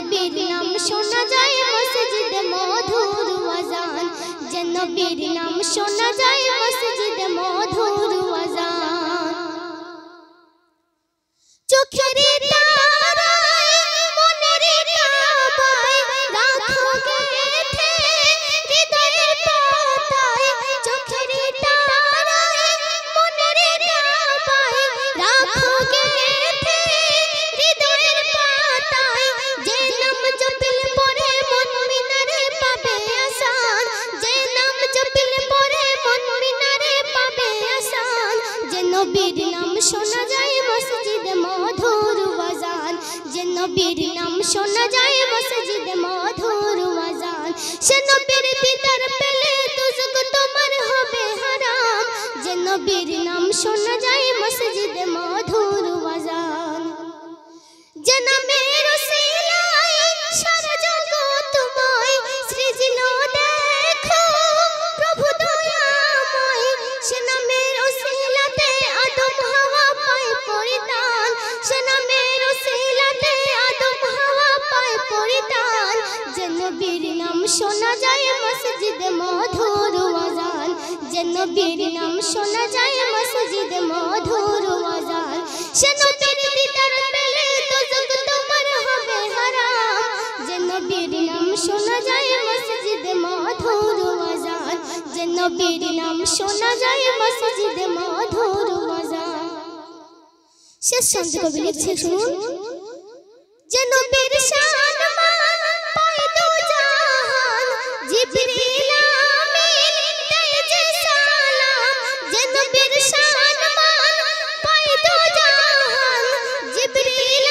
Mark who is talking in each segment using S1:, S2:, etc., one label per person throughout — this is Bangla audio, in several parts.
S1: নবীর নাম শোনা যায় মসজিদে মধুর আযান, যে নবীর নাম শোনা যায় মসজিদে মধুর আযান। চোখের তারায় মনের কাবায় রাখো গেথে হৃদয়ের পাতায়, চোখের তারায় মনের কাবায় রাখো গেথে হৃদয়ের পাতায়, যে নাম জপিলে পরে মন মিনারে পাবে আসান, যে নাম জপিলে পরে মন মিনারে পাবে আসান, যে নবীর নাম শোনা যায় মসজিদে মধুর আযান, যে নবীর নাম শোনা যায় মসজিদে মধুর আযান। সে নবীর দিদার পেলে দুজক তোমার হবে হারাম, যে নবীর নাম শোনা যায় মসজিদে মধুর আযান। যে নামের ওসিলায় সারা জগৎময় সৃজিল দেখো প্রভু দয়াময়, সে নামের ওসিলাতে আদম হাওয়া পায় পরিত্রাণ, সে নামের ওসিলাতে আদম হাওয়া পায় পরিত্রাণ, যে নবীর নাম শোনা যায় মসজিদে মধুর আযান, যে নবীর নাম শোনা যায় মসজিদে মধুর আযান। সে নবীর দিদার পেলে দুজক তোমার হবে হারাম, যে নবীর নাম শোনা যায় মসজিদে মধুর আযান, যে নবীর নাম শোনা যায় মসজিদে মধুর আযান। শেষ শান্তি কবি লিখছে শুনুন। যে নবীর শান মান পায় দু জাহান, জিবরিল আমিন দেয় যে সালাম, যে নবীর শান মান পায় দু জাহান, জিবরিল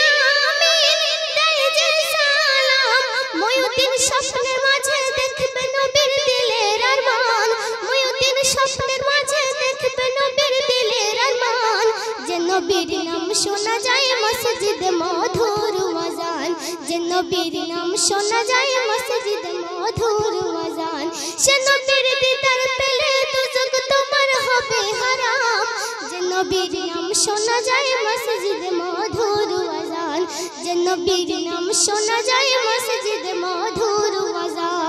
S1: আমিন দেয় যে সালাম। মুয়ুদ্দিন স্বপ্নের মাঝে দেখবে নবীর দিলের আরমান, মুয়ুদ্দিন স্বপ্নের মাঝে দেখবে নবীর দিলের আরমান, যে নবীর নাম শোনা যায় মসজিদে মধুর আযান, যে নবীর নাম শোনা যায় মসজিদে মধুর আযান। সে নবীর দিদার পেলে দুজক তোমার হবে হারাম, যে নবীর নাম শোনা যায় মসজিদে মধুর আযান, যে নবীর নাম শোনা যায় মসজিদে মধুর আযান।